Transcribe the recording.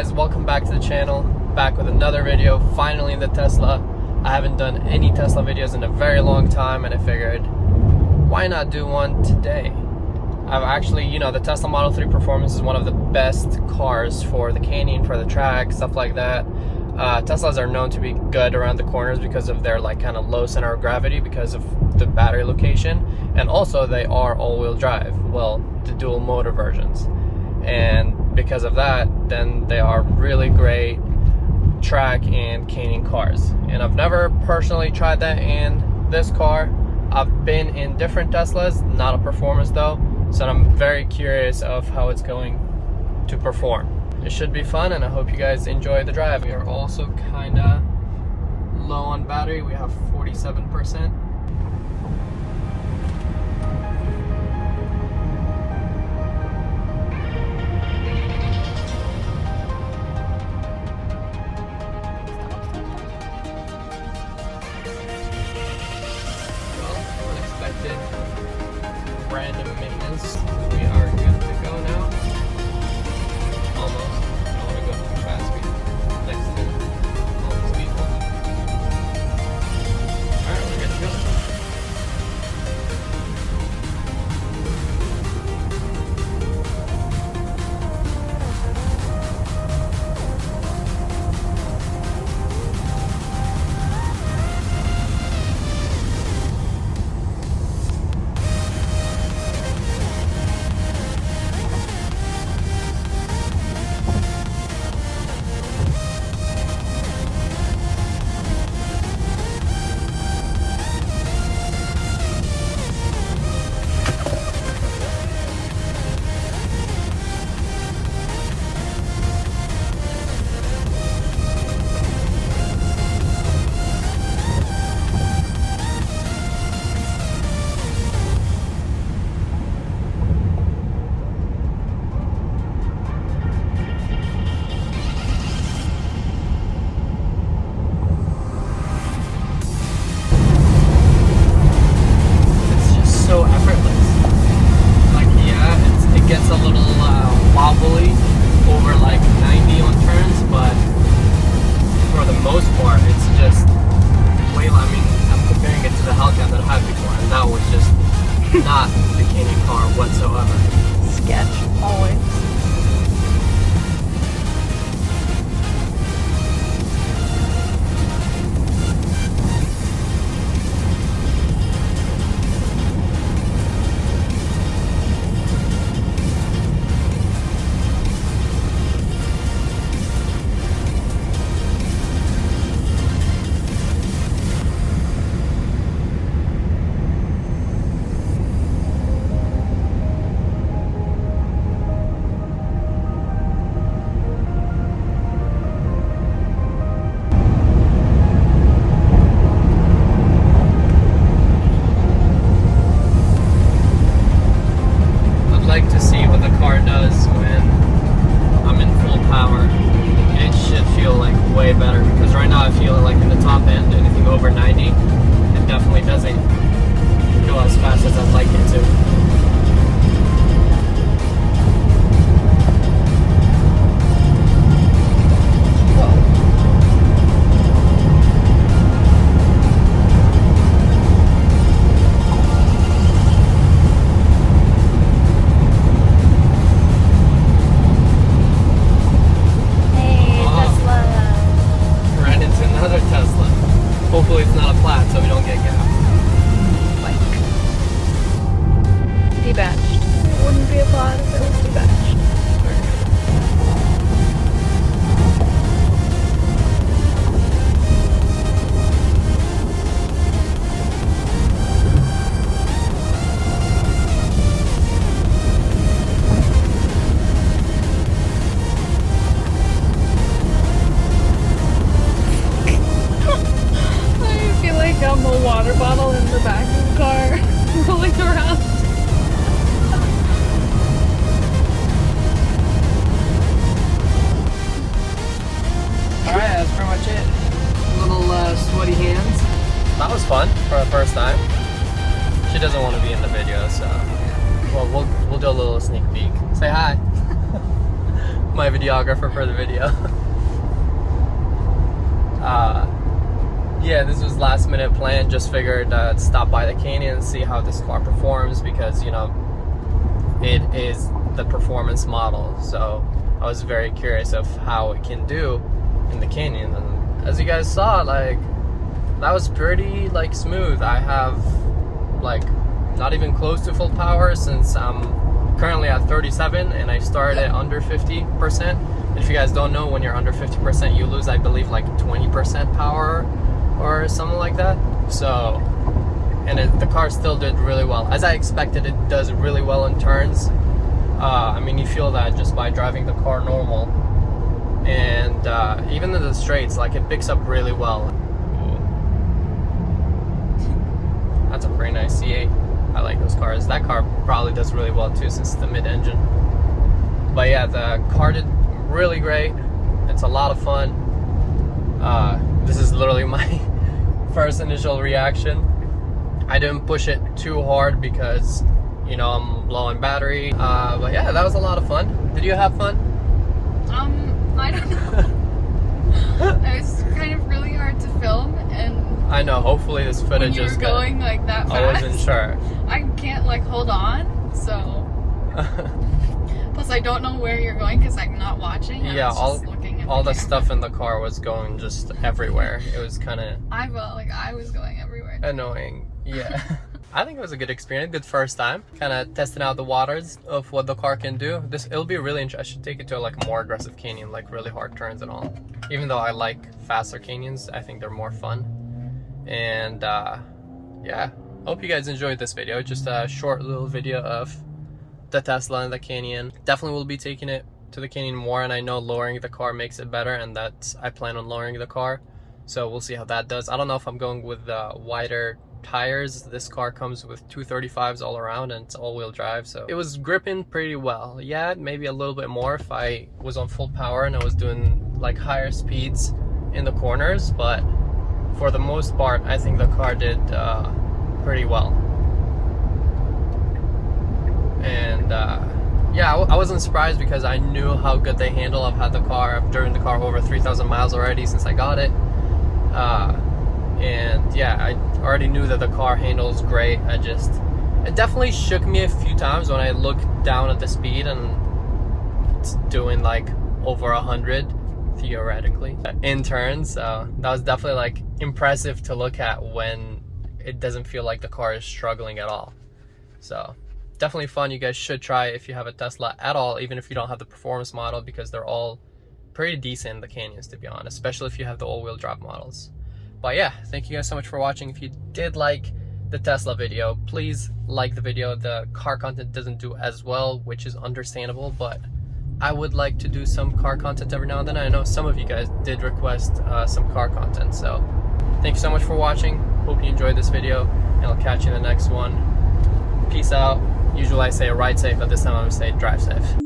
guys, welcome back to the channel. Back with another video, finally in the Tesla. I haven't done any Tesla videos in a very long time, and I figured, why not do one today? I've actually, the Tesla Model 3 Performance is one of the best cars for the canyon, for the track, stuff like that. Teslas are known to be good around the corners because of their kind of low center of gravity, because of the battery location, and also they are all-wheel drive, well, the dual motor versions. And because of that, then they are really great track and canyon cars. And I've never personally tried that in this car. I've been in different Teslas, not a performance though, so I'm very curious of how it's going to perform. It should be fun, and I hope you guys enjoy the drive. We are also kinda low on battery. We have 47%. Random maintenance. We are good to go now. Almost. I don't want to go too fast. We next to all these people. Alright, we're good to go. So effortless. It gets a little wobbly over 90 on turns, but for the most part, it's just way. I'm comparing it to the Hellcat that I had before, and that was just not the canyon car whatsoever. Sketch, always. To see what the car does when I'm in full power. It should feel way better, because right now I feel in the top end, anything over 90, it definitely doesn't go as fast as I'd like it to. Hopefully it's not a flat, so we don't get gapped. Debadged. It wouldn't be a pod if it was debadged. I'm a water bottle in the back of the car, rolling around. Alright, that's pretty much it. Little sweaty hands. That was fun for the first time. She doesn't want to be in the video, so well, we'll do a little sneak peek. Say hi. my videographer for the video. Yeah, this was last minute plan. Just figured stop by the canyon and see how this car performs, because you know it is the performance model, so I was very curious of how it can do in the canyon. And as you guys saw, like, that was pretty like smooth. I have like not even close to full power, since I'm currently at 37 and I started at under 50%. And if you guys don't know, when you're under 50% you lose, I believe, like 20% power or something like that. So, and the car still did really well. As I expected, it does really well in turns. I mean, you feel that just by driving the car normal. And even in the straights, like, it picks up really well. That's a pretty nice C8. I like those cars. That car probably does really well too, since it's the mid-engine. But yeah, the car did really great. It's a lot of fun. This is literally my first initial reaction. I didn't push it too hard because, you know, I'm low on battery. But yeah, that was a lot of fun. Did you have fun? I don't know. It was kind of really hard to film, and I know, hopefully this footage is good. When you were going like that fast, I wasn't sure. I can't like hold on, so. Plus I don't know where you're going because I'm not watching. Yeah, all the stuff in the car was going just everywhere. It was kind of... I felt like I was going everywhere. Annoying, yeah. I think it was a good experience, good first time. Kind of testing out the waters of what the car can do. It'll be really interesting. I should take it to a like more aggressive canyon, like really hard turns and all. Even though I like faster canyons, I think they're more fun. And yeah, hope you guys enjoyed this video. Just a short little video of the Tesla and the canyon. Definitely will be taking it to the canyon more, and I know lowering the car makes it better, and I plan on lowering the car, so we'll see how that does. I don't know if I'm going with wider tires. This car comes with 235s all around, and it's all-wheel drive, so it was gripping pretty well. Yeah, maybe a little bit more if I was on full power and I was doing like higher speeds in the corners, but for the most part I think the car did pretty well. And yeah, I wasn't surprised because I knew how good they handle. I've had the car, I've driven the car over 3,000 miles already since I got it. And yeah, I already knew that the car handles great. It definitely shook me a few times when I looked down at the speed and it's doing like over 100 theoretically in turns. So that was definitely like impressive to look at when it doesn't feel like the car is struggling at all. So definitely fun. You guys should try it if you have a Tesla at all, even if you don't have the performance model, because they're all pretty decent in the canyons, to be honest, especially if you have the all-wheel drive models. But yeah, thank you guys so much for watching. If you did like the Tesla video, please like the video. The car content doesn't do as well, which is understandable, but I would like to do some car content every now and then. I know some of you guys did request some car content, so thank you so much for watching. Hope you enjoyed this video, and I'll catch you in the next one. Peace out. Usually I say ride safe, but this time I'm gonna say drive safe.